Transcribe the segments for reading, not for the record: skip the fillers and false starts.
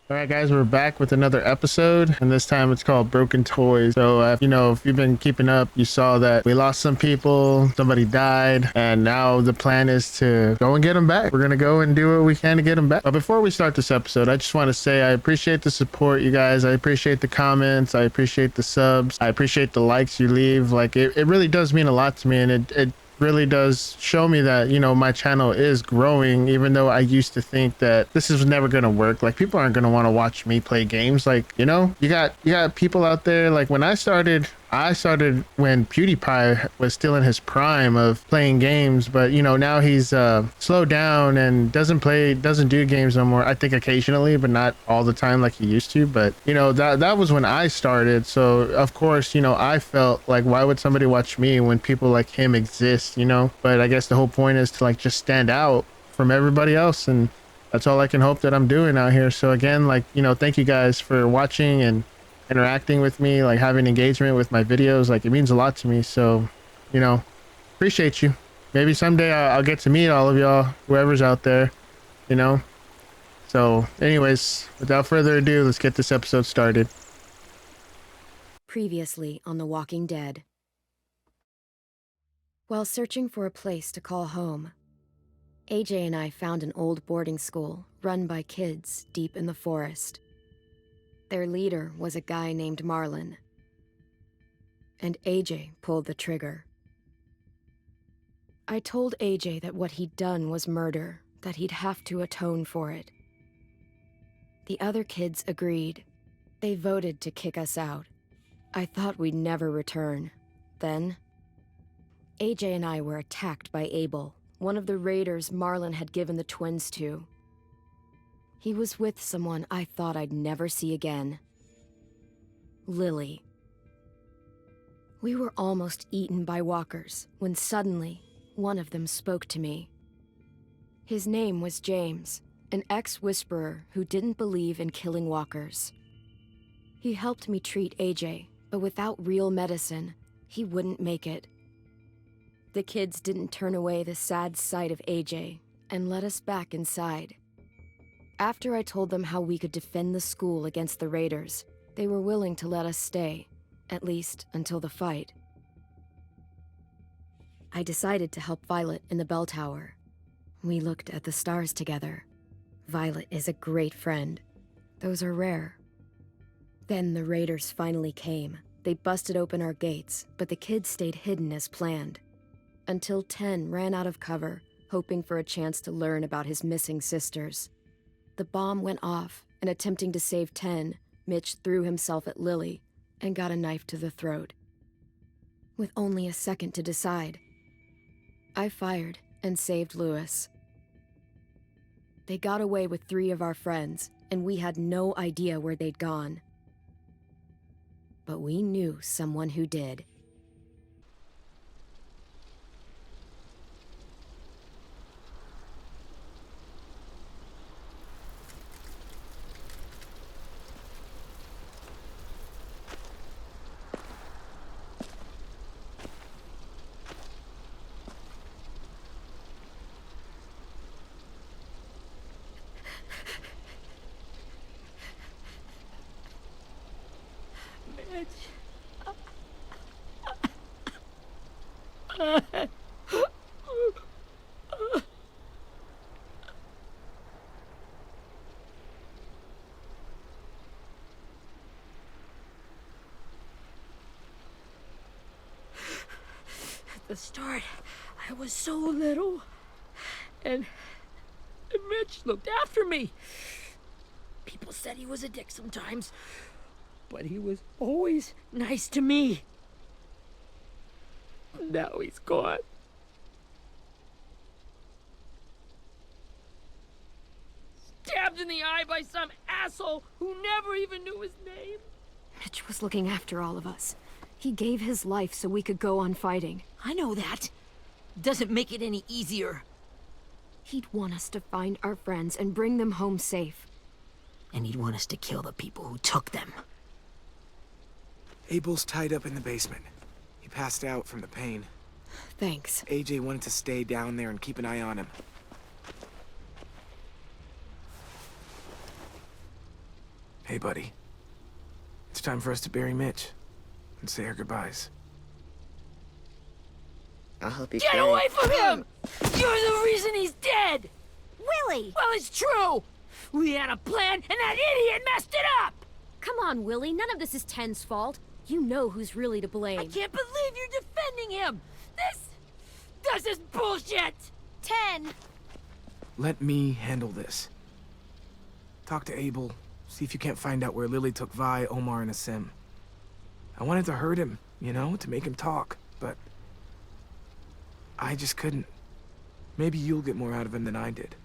All right, guys, we're back with another episode, and this time it's called Broken Toys. So, if you've been keeping up, you saw that we lost some people, somebody died, and now the plan is to go and get them back. We're going to go and do what we can to get them back. But before we start this episode, I just want to say I appreciate the support, you guys. I appreciate the comments. I appreciate the subs. I appreciate the likes you leave. Like, it really does mean a lot to me, and it really does show me that my channel is growing, even though I used to think that this is never going to work. Like, people aren't going to want to watch me play games. Like, you got people out there. Like, when I started when PewDiePie was still in his prime of playing games, but now he's slowed down and doesn't do games no more. I think occasionally, but not all the time like he used to. But that was when I started, so of course I felt like, why would somebody watch me when people like him exist? But I guess the whole point is to like just stand out from everybody else, and that's all I can hope that I'm doing out here. So again, like, thank you guys for watching and interacting with me, like having engagement with my videos. Like, it means a lot to me. So appreciate you. Maybe someday I'll get to meet all of y'all, whoever's out there. So anyways, without further ado, let's get this episode started. Previously on The Walking Dead. While searching for a place to call home, AJ and I found an old boarding school run by kids deep in the forest. Their leader was a guy named Marlon, and AJ pulled the trigger. I told AJ that what he'd done was murder, that he'd have to atone for it. The other kids agreed. They voted to kick us out. I thought we'd never return. Then, AJ and I were attacked by Abel, one of the raiders Marlon had given the twins to. He was with someone I thought I'd never see again. Lily. We were almost eaten by walkers when suddenly one of them spoke to me. His name was James, an ex-whisperer who didn't believe in killing walkers. He helped me treat AJ, but without real medicine, he wouldn't make it. The kids didn't turn away the sad sight of AJ and let us back inside. After I told them how we could defend the school against the raiders, they were willing to let us stay, at least until the fight. I decided to help Violet in the bell tower. We looked at the stars together. Violet is a great friend. Those are rare. Then the raiders finally came. They busted open our gates, but the kids stayed hidden as planned. Until 10 ran out of cover, hoping for a chance to learn about his missing sisters. The bomb went off, and attempting to save 10, Mitch threw himself at Lily and got a knife to the throat. With only a second to decide, I fired and saved Lewis. They got away with 3 of our friends, and we had no idea where they'd gone. But we knew someone who did. At the start, I was so little, and Mitch looked after me. People said he was a dick sometimes, but he was always nice to me. Now he's gone. Stabbed in the eye by some asshole who never even knew his name. Mitch was looking after all of us. He gave his life so we could go on fighting. I know that. Doesn't make it any easier. He'd want us to find our friends and bring them home safe. And he'd want us to kill the people who took them. Abel's tied up in the basement. He passed out from the pain. Thanks. AJ wanted to stay down there and keep an eye on him. Hey, buddy. It's time for us to bury Mitch and say our goodbyes. I'll help you Get carry. away from him! You're the reason he's dead! Willy! Well, it's true! We had a plan, and that idiot messed it up! Come on, Willy. None of this is Ten's fault. You know who's really to blame. I can't believe you're defending him! This is bullshit! 10! Let me handle this. Talk to Abel. See if you can't find out where Lily took Vi, Omar, and Aasim. I wanted to hurt him, you know, to make him talk, but I just couldn't. Maybe you'll get more out of him than I did.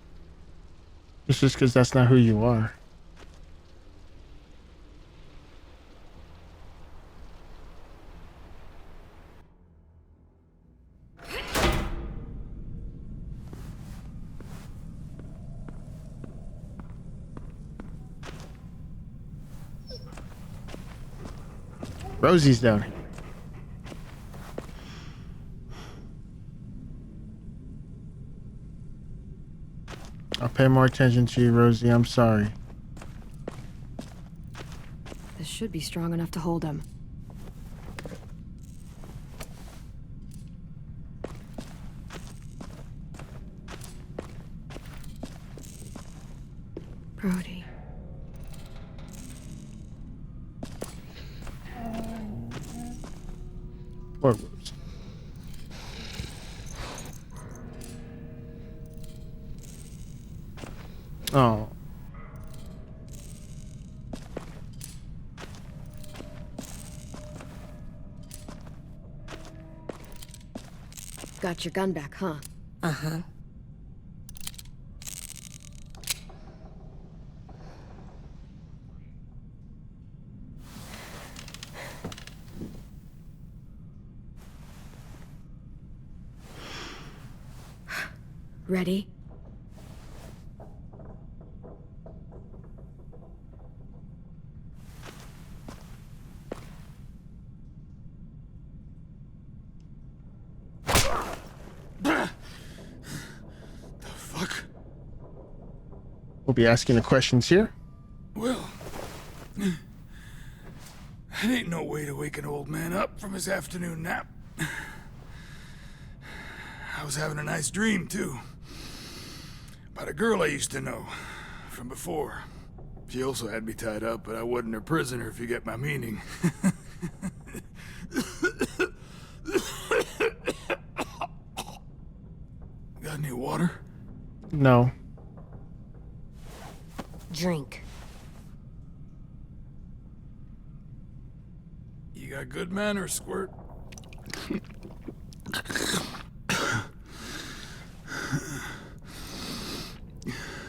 It's just because that's not who you are. Rosie's down here. I'll pay more attention to you, Rosie. I'm sorry. This should be strong enough to hold him. Brody. Poor Rosie. Oh. Got your gun back, huh? Uh-huh. Ready? We'll be asking the questions here. Well, it ain't no way to wake an old man up from his afternoon nap. I was having a nice dream, too. About a girl I used to know from before. She also had me tied up, but I wasn't her prisoner, if you get my meaning. Got any water? No. Drink. You got good manners, Squirt.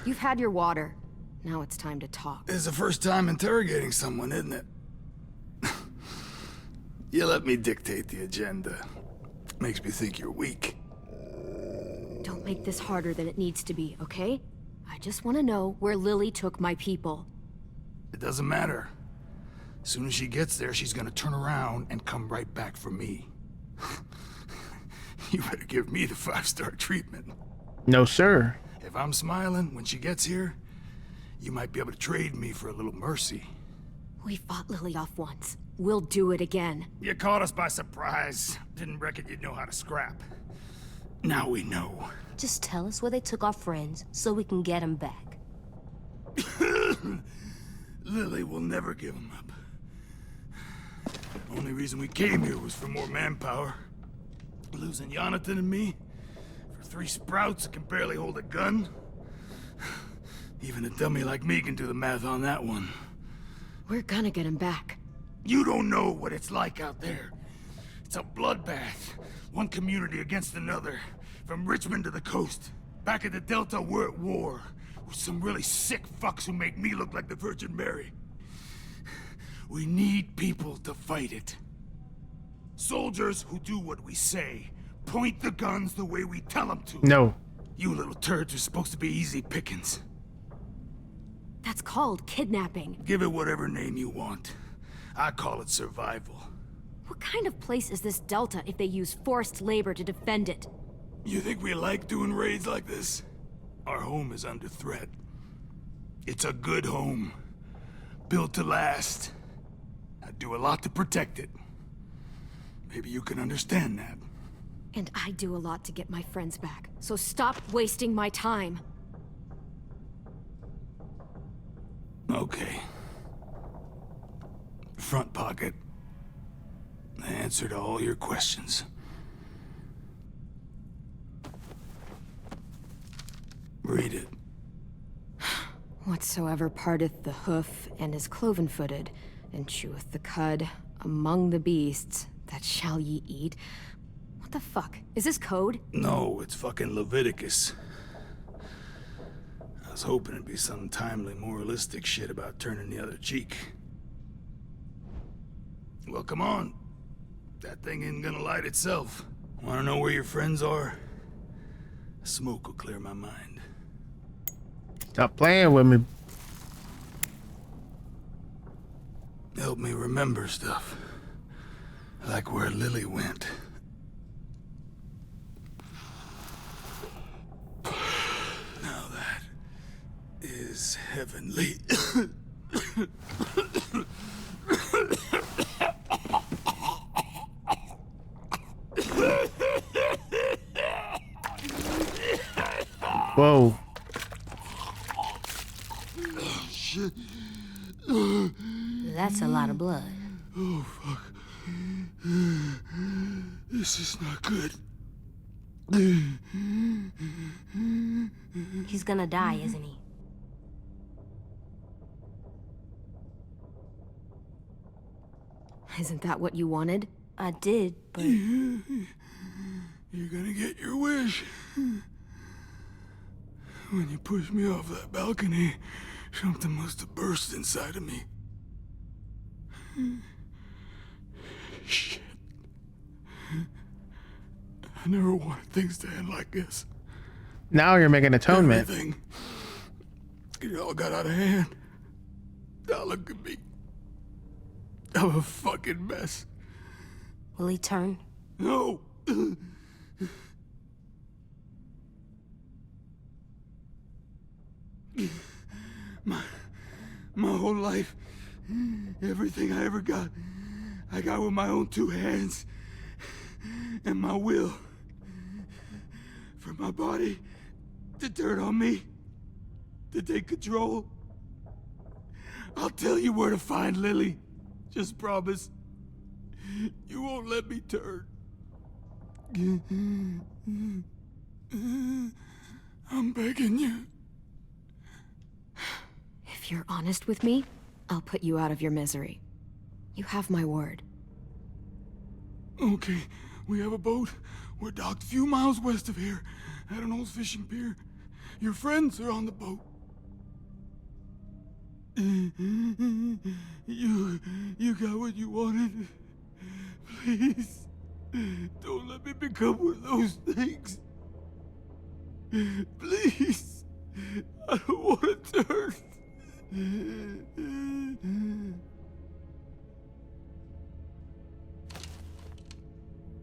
You've had your water. Now it's time to talk. It's the first time interrogating someone, isn't it? You let me dictate the agenda. Makes me think you're weak. Don't make this harder than it needs to be, okay? I just want to know where Lily took my people. It doesn't matter. As soon as she gets there, she's gonna turn around and come right back for me. You better give me the 5-star treatment. No, sir. If I'm smiling when she gets here, you might be able to trade me for a little mercy. We fought Lily off once. We'll do it again. You caught us by surprise. Didn't reckon you'd know how to scrap. Now we know. Just tell us where they took our friends so we can get them back. Lily will never give them up. Only reason we came here was for more manpower. Losing Jonathan and me for 3 sprouts that can barely hold a gun. Even a dummy like me can do the math on that one. We're gonna get him back. You don't know what it's like out there. It's a bloodbath. One community against another. From Richmond to the coast. Back at the Delta, we're at war. With some really sick fucks who make me look like the Virgin Mary. We need people to fight it. Soldiers who do what we say. Point the guns the way we tell them to. No. You little turds are supposed to be easy pickings. That's called kidnapping. Give it whatever name you want. I call it survival. What kind of place is this Delta if they use forced labor to defend it? You think we like doing raids like this? Our home is under threat. It's a good home. built to last. I do a lot to protect it. Maybe you can understand that. And I do a lot to get my friends back, so stop wasting my time. Okay. Front pocket. I answered all your questions. Read it. Whatsoever parteth the hoof and is cloven-footed, and cheweth the cud among the beasts, that shall ye eat. What the fuck? Is this code? No, it's fucking Leviticus. I was hoping it'd be some timely moralistic shit about turning the other cheek. Well, come on. That thing ain't gonna light itself. Wanna know where your friends are? Smoke will clear my mind. Stop playing with me. Help me remember stuff. Like where Lily went. Now that is heavenly. Whoa. Shit. That's a lot of blood. Oh, fuck. This is not good. He's gonna die, isn't he? Isn't that what you wanted? I did, but... You're gonna get your wish. When you pushed me off that balcony, something must have burst inside of me. Shit. I never wanted things to end like this. Now you're making atonement. Everything. It all got out of hand. Now look at me. I'm a fucking mess. Will he turn? No. My whole life, everything I ever got, I got with my own two hands and my will. For my body to turn on me, to take control. I'll tell you where to find Lily. Just promise. You won't let me turn. I'm begging you. If you're honest with me, I'll put you out of your misery. You have my word. Okay, we have a boat. We're docked a few miles west of here, at an old fishing pier. Your friends are on the boat. You got what you wanted. Please, don't let me become one of those things. Please, I don't want to turn.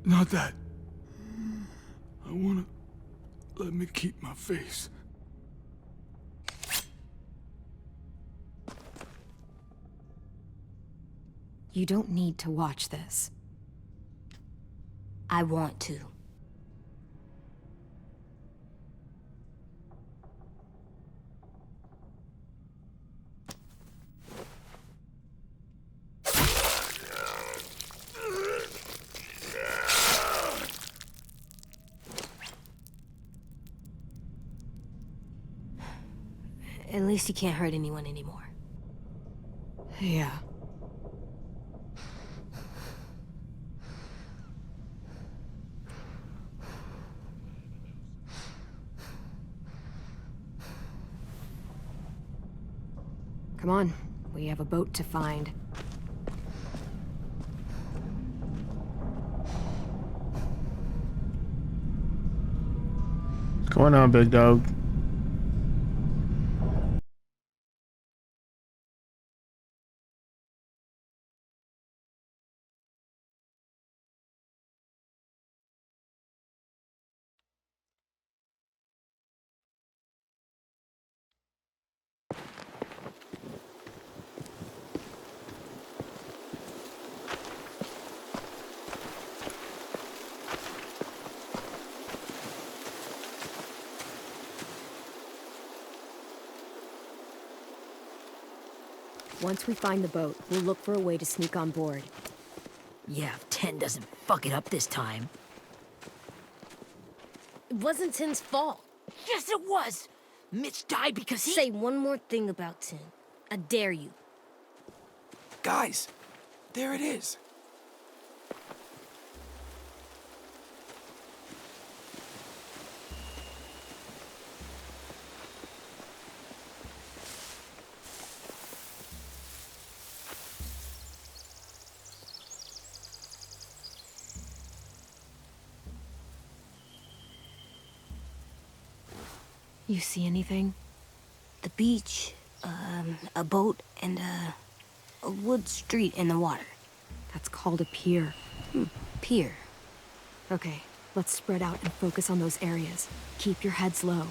Not that. I wanna let me keep my face. You don't need to watch this. I want to. At least he can't hurt anyone anymore. Yeah. Come on, we have a boat to find. What's going on, big dog? Once we find the boat, we'll look for a way to sneak on board. Yeah, if 10 doesn't fuck it up this time. It wasn't Tin's fault. Yes, it was! Mitch died because he— Say one more thing about Tin. I dare you. Guys, there it is. You see anything? The beach, a boat, and a wood street in the water. That's called a pier. Pier. Okay, let's spread out and focus on those areas. Keep your heads low.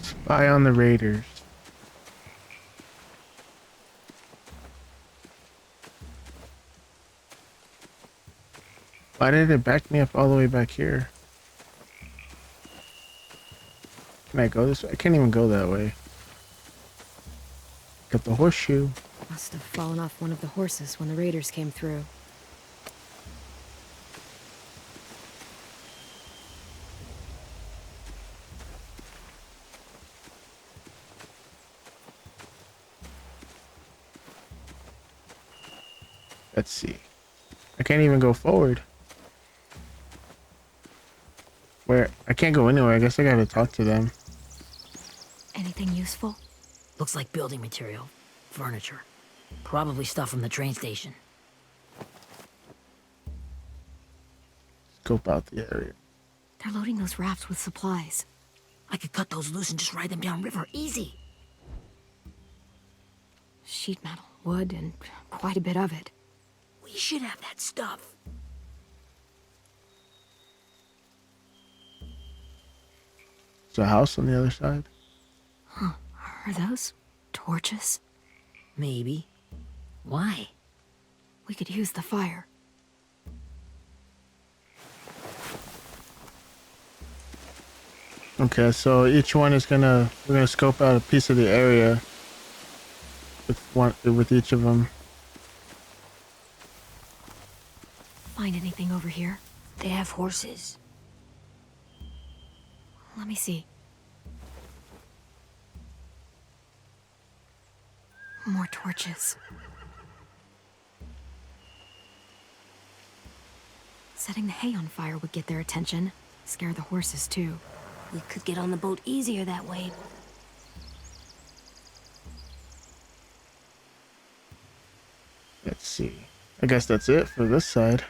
Spy on the raiders. Why did it back me up all the way back here? Can I go this way? I can't even go that way. Got the horseshoe. Must have fallen off one of the horses when the raiders came through. Let's see. I can't even go forward. Where? I can't go anywhere. I guess I gotta talk to them. Anything useful? Looks like building material. Furniture. Probably stuff from the train station. Scope out the area. They're loading those rafts with supplies. I could cut those loose and just ride them downriver. Easy. Sheet metal, wood, and quite a bit of it. We should have that stuff. There's a house on the other side. Huh. Are those torches? Maybe. Why? We could use the fire. Okay, so each one is we're gonna scope out a piece of the area with each of them. Find anything over here? They have horses. Let me see. More torches. Setting the hay on fire would get their attention. Scare the horses, too. We could get on the boat easier that way. Let's see. I guess that's it for this side.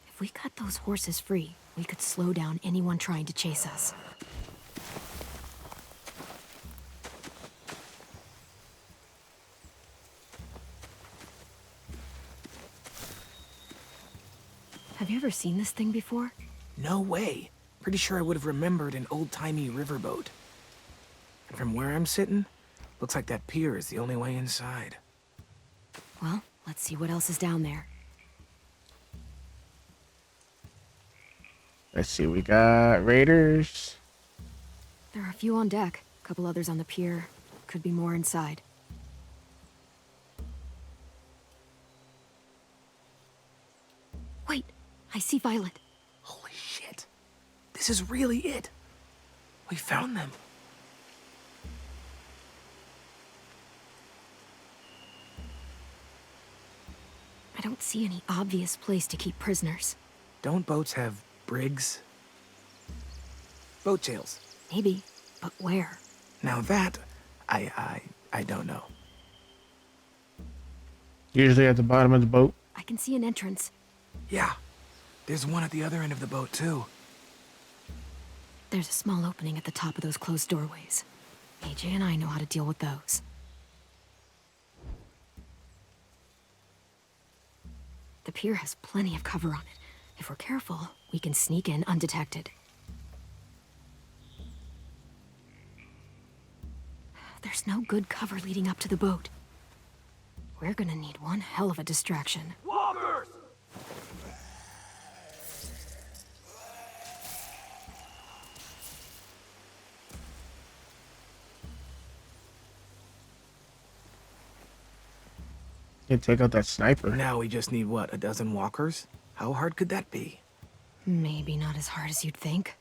If we cut those horses free, we could slow down anyone trying to chase us. Have you ever seen this thing before? No way. Pretty sure I would have remembered an old-timey riverboat. And from where I'm sitting, looks like that pier is the only way inside. Well, let's see what else is down there. Let's see, we got raiders. There are a few on deck, a couple others on the pier. Could be more inside. Wait, I see Violet. Holy shit. This is really it. We found them. I don't see any obvious place to keep prisoners. Don't boats have brigs? Boat jails. Maybe, but where? Now that, I don't know. Usually at the bottom of the boat. I can see an entrance. Yeah, there's one at the other end of the boat too. There's a small opening at the top of those closed doorways. AJ and I know how to deal with those. The pier has plenty of cover on it. If we're careful, we can sneak in undetected. There's no good cover leading up to the boat. We're gonna need one hell of a distraction. Whoa! walkers! You take out that sniper. Now we just need, what, a dozen walkers? How hard could that be? Maybe not as hard as you'd think.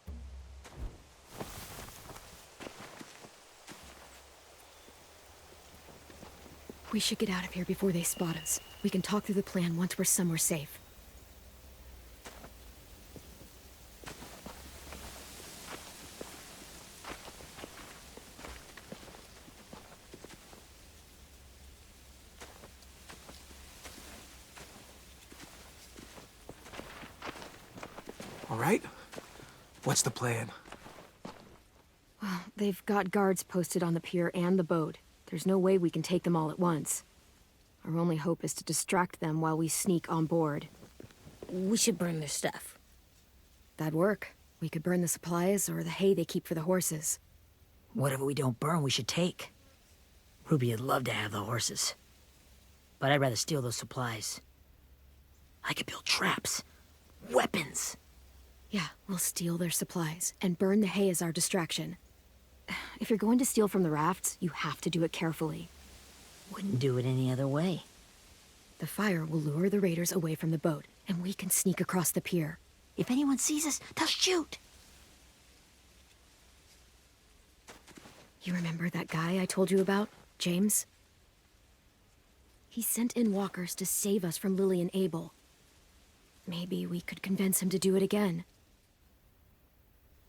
We should get out of here before they spot us. We can talk through the plan once we're somewhere safe. All right. What's the plan? Well, they've got guards posted on the pier and the boat. There's no way we can take them all at once. Our only hope is to distract them while we sneak on board. We should burn their stuff. That'd work. We could burn the supplies or the hay they keep for the horses. Whatever we don't burn, we should take. Ruby would love to have the horses. But I'd rather steal those supplies. I could build traps. Weapons. Yeah, we'll steal their supplies and burn the hay as our distraction. If you're going to steal from the rafts, you have to do it carefully. Wouldn't do it any other way. The fire will lure the raiders away from the boat, and we can sneak across the pier. If anyone sees us, they'll shoot. You remember that guy I told you about, James? He sent in walkers to save us from Lily and Abel. Maybe we could convince him to do it again.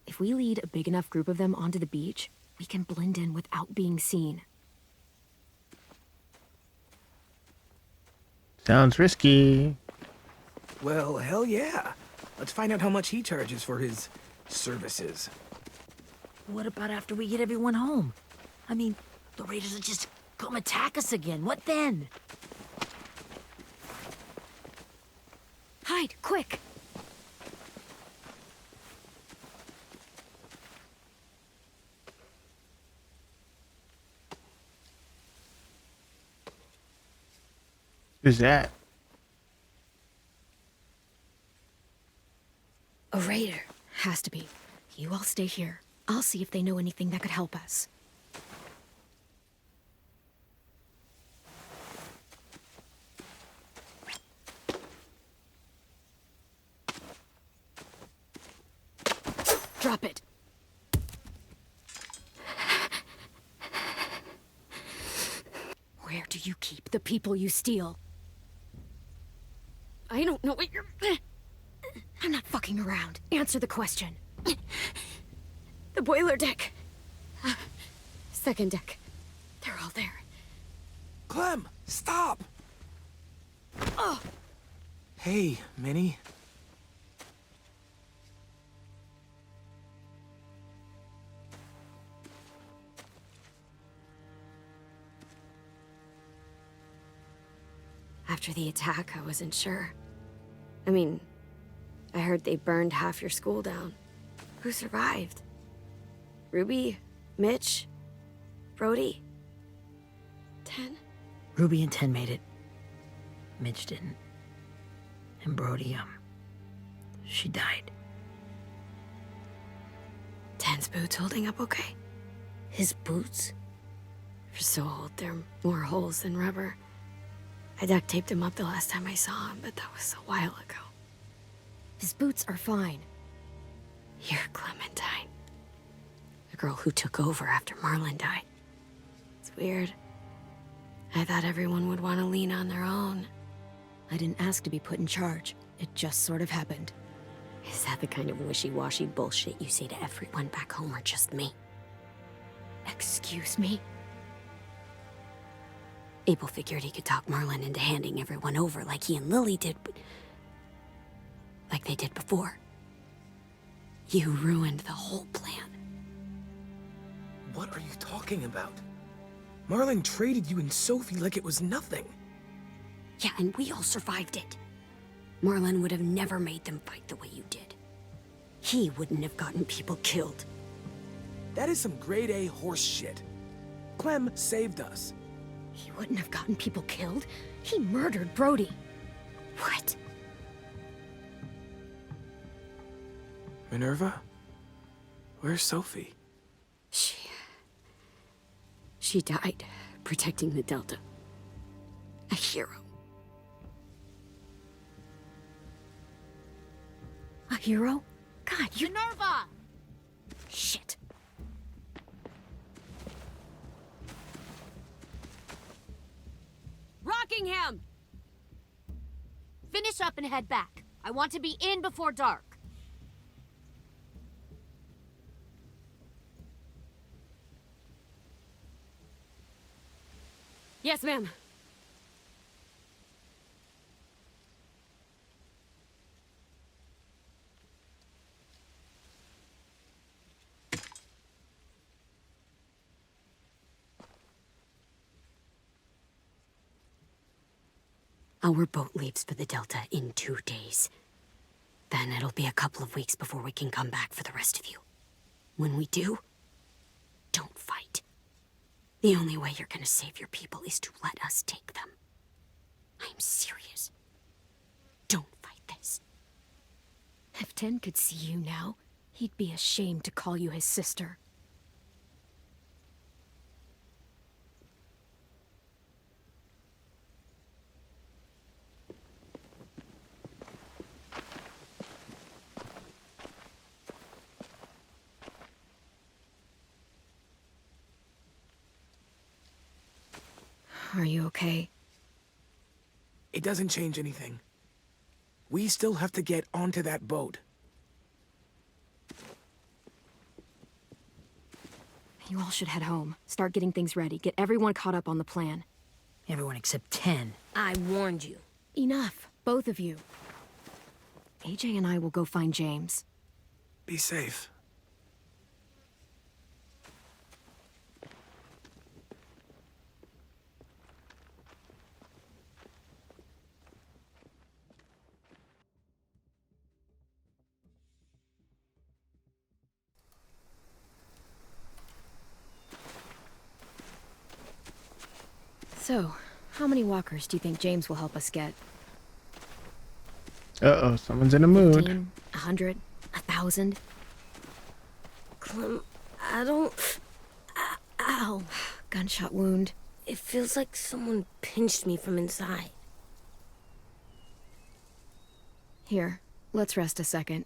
If we lead a big enough group of them onto the beach, we can blend in without being seen. Sounds risky. Well, hell yeah. Let's find out how much he charges for his services. What about after we get everyone home? I mean, the raiders will just come attack us again. What then? Hide, quick! Who's that? A raider. Has to be. You all stay here. I'll see if they know anything that could help us. Drop it. Where do you keep the people you steal? I don't know what you're... I'm not fucking around. Answer the question. The boiler deck. Second deck. They're all there. Clem, stop! Oh! Hey, Minnie. After the attack, I wasn't sure. I mean, I heard they burned half your school down. Who survived? Ruby? Mitch? Brody? 10? Ruby and 10 made it. Mitch didn't. And Brody, she died. 10's boots holding up okay? His boots? They're so old, there are more holes than rubber. I duct taped him up the last time I saw him, but that was a while ago. His boots are fine. You're Clementine. The girl who took over after Marlon died. It's weird. I thought everyone would want to lean on their own. I didn't ask to be put in charge. It just sort of happened. Is that the kind of wishy-washy bullshit you say to everyone back home or just me? Excuse me? Abel figured he could talk Marlon into handing everyone over like he and Lily did, but... like they did before. You ruined the whole plan. What are you talking about? Marlon traded you and Sophie like it was nothing. Yeah, and we all survived it. Marlon would have never made them fight the way you did. He wouldn't have gotten people killed. That is some grade A horse shit. Clem saved us. He wouldn't have gotten people killed. He murdered Brody. What? Minerva? Where's Sophie? She died protecting the Delta. A hero. A hero? God, you... Minerva! Shit. Rockingham! Finish up and head back. I want to be in before dark. Yes, ma'am. Our boat leaves for the Delta in 2 days. Then it'll be a couple of weeks before we can come back for the rest of you. When we do, don't fight. The only way you're gonna save your people is to let us take them. I'm serious. Don't fight this. If Ten could see you now, he'd be ashamed to call you his sister. Are you okay? It doesn't change anything. We still have to get onto that boat. You all should head home. Start getting things ready. Get everyone caught up on the plan. Everyone except 10. I warned you. Enough, both of you. AJ and I will go find James. Be safe. So, how many walkers do you think James will help us get? Uh-oh, someone's in a mood. 15, 100, 1,000? Clem, I don't... Ow. Gunshot wound. It feels like someone pinched me from inside. Here, let's rest a second.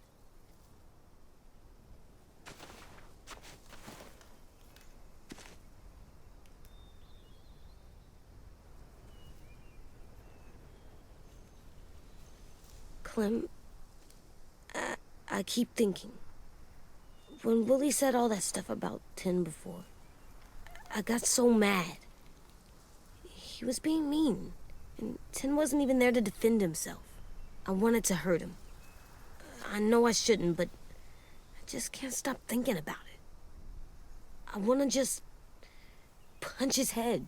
Clem, I keep thinking. When Willy said all that stuff about Tin before, I got so mad. He was being mean, and Tin wasn't even there to defend himself. I wanted to hurt him. I know I shouldn't, but I just can't stop thinking about it. I want to just punch his head.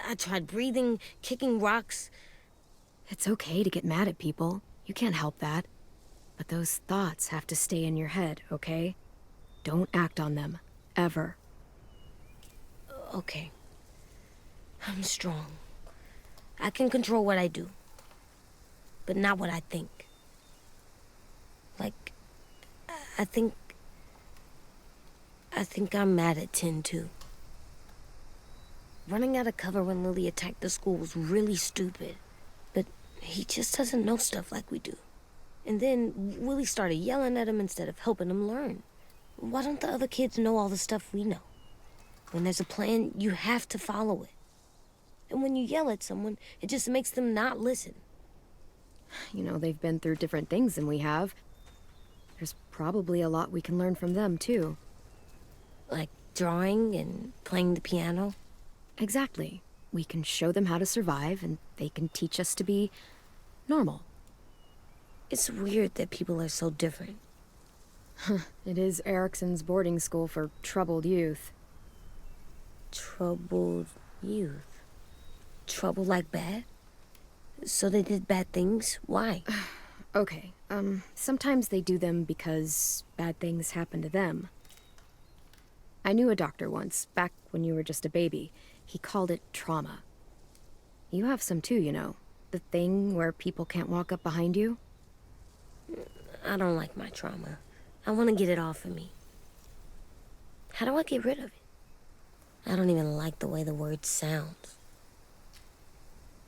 I tried breathing, kicking rocks. It's okay to get mad at people. You can't help that. But those thoughts have to stay in your head, okay? Don't act on them. Ever. Okay. I'm strong. I can control what I do. But not what I think. Like, I think I'm mad at Tin, too. Running out of cover when Lily attacked the school was really stupid. But he just doesn't know stuff like we do. And then Willy started yelling at him instead of helping him learn. Why don't the other kids know all the stuff we know? When there's a plan, you have to follow it. And when you yell at someone, it just makes them not listen. You know, they've been through different things than we have. There's probably a lot we can learn from them, too. Like drawing and playing the piano. Exactly. We can show them how to survive, and they can teach us to be normal. It's weird that people are so different. It is Erickson's boarding school for troubled youth. Troubled youth? Trouble like bad? So they did bad things? Why? Okay, sometimes they do them because bad things happen to them. I knew a doctor once, back when you were just a baby. He called it trauma. You have some too, you know. The thing where people can't walk up behind you? I don't like my trauma. I want to get it off of me. How do I get rid of it? I don't even like the way the word sounds.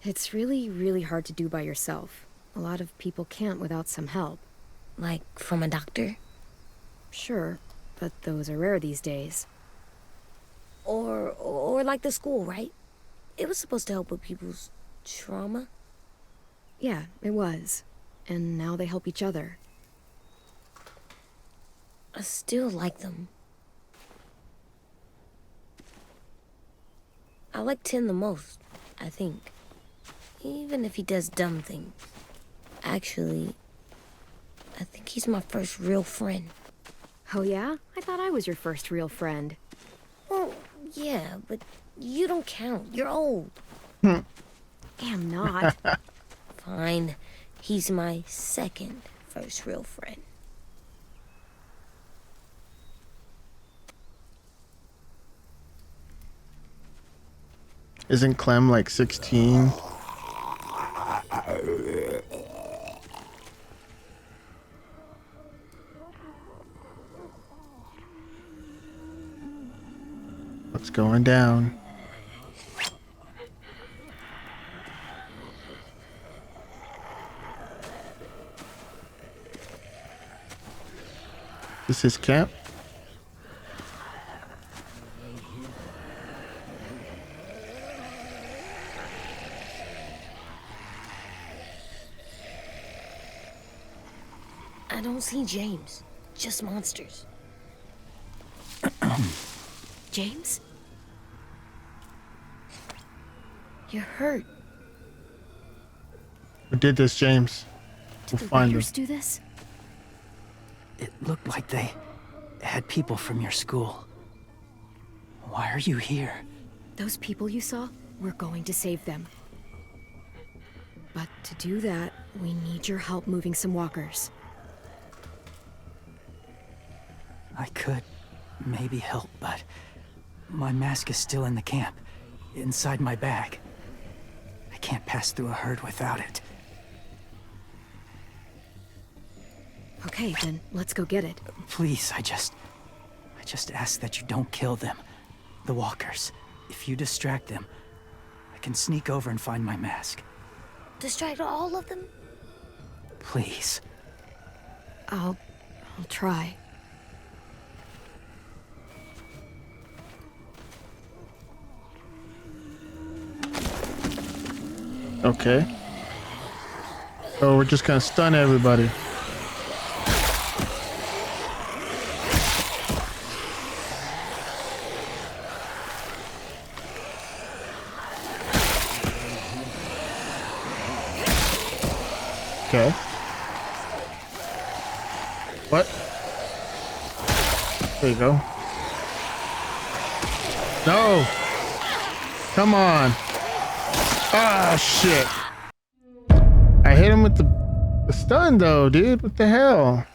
It's really, really hard to do by yourself. A lot of people can't without some help. Like from a doctor? Sure, but those are rare these days. Or like the school, right? It was supposed to help with people's trauma. Yeah, it was. And now they help each other. I still like them. I like Tin the most, I think. Even if he does dumb things. Actually, I think he's my first real friend. Oh yeah? I thought I was your first real friend. Well, yeah, but you don't count. You're old. Am not. Fine. He's my second first real friend. Isn't Clem like 16? What's going down? This is camp? I don't see James. Just monsters. James? You're hurt. Who did this, James? Did We'll the find him. writers do this? It looked like they had people from your school. Why are you here? Those people you saw, we're going to save them. But to do that, we need your help moving some walkers. I could maybe help, but my mask is still in the camp, inside my bag. I can't pass through a herd without it. Okay, then let's go get it. Please, I just ask that you don't kill them. The walkers. If you distract them, I can sneak over and find my mask. Distract all of them? Please. I'll try. Okay. So we're just gonna stun everybody. Okay. What? There you go. No! Come on! Ah, shit! I hit him with the stun though, dude. What the hell?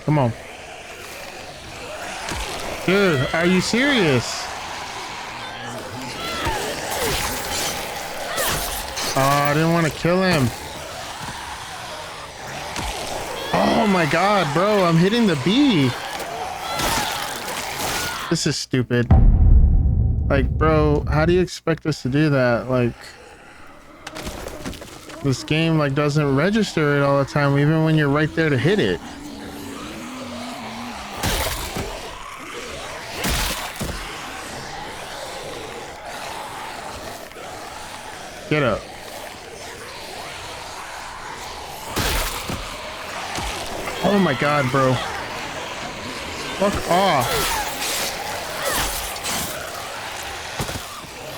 Come on. Dude, are you serious? Oh, I didn't want to kill him. Oh my god, bro, I'm hitting the bee. This is stupid. Like, bro, how do you expect us to do that? Like, this game like doesn't register it all the time, even when you're right there to hit it. Get up. Oh my god, bro. Fuck off.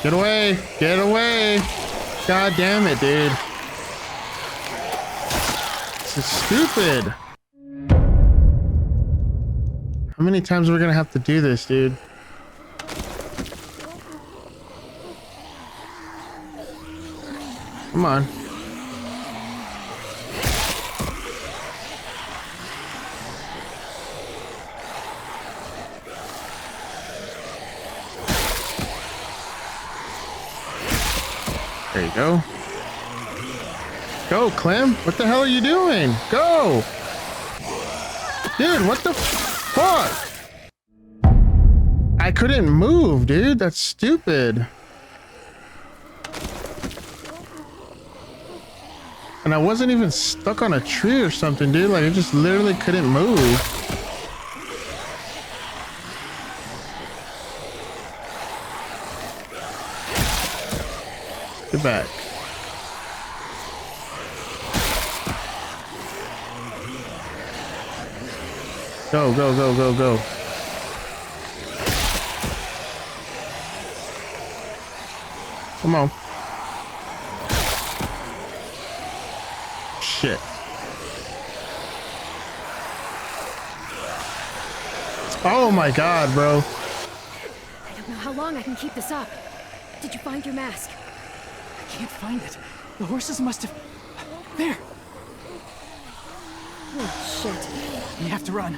Get away. Get away. God damn it, dude. This is stupid. How many times are we gonna have to do this, dude? Come on. There you go. Go, Clem. What the hell are you doing? Go. Dude, what the fuck? I couldn't move, dude. That's stupid. And I wasn't even stuck on a tree or something, dude. Like, I just literally couldn't move. Get back. Go, go, go, go, go. Come on. Shit. Oh my god, bro. I don't know how long I can keep this up. Did you find your mask? I can't find it. The horses must have... There! Oh, shit. We have to run.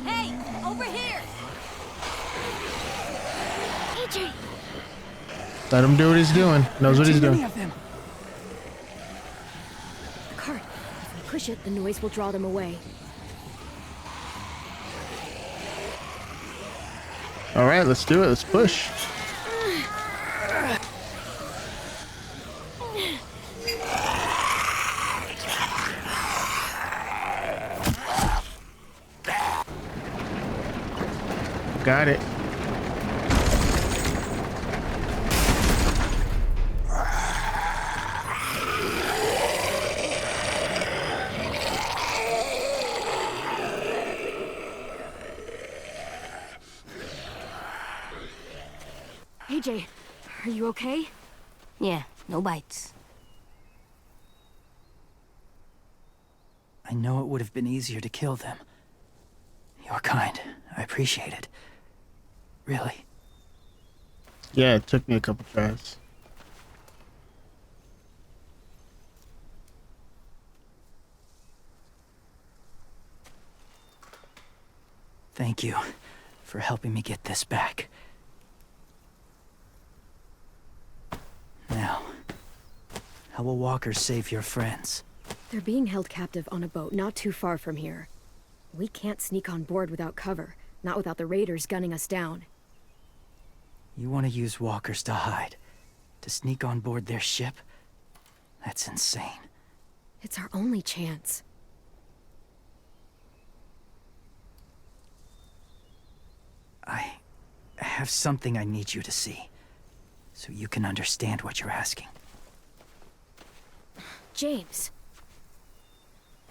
Hey, over here! AJ! Let him do what he's doing. Knows what he's doing. Of them. The cart. If we push it, the noise will draw them away. All right, let's do it. Let's push. Got it. AJ, are you okay? Yeah, no bites. I know it would have been easier to kill them. You're kind. I appreciate it. Really. Yeah, it took me a couple tries. Thank you for helping me get this back. Now, how will walkers save your friends? They're being held captive on a boat not too far from here. We can't sneak on board without cover, not without the raiders gunning us down. You want to use walkers to hide? To sneak on board their ship? That's insane. It's our only chance. I have something I need you to see, so you can understand what you're asking. James.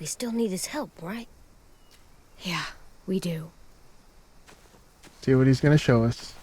We still need his help, right? Yeah, we do. See what he's gonna show us.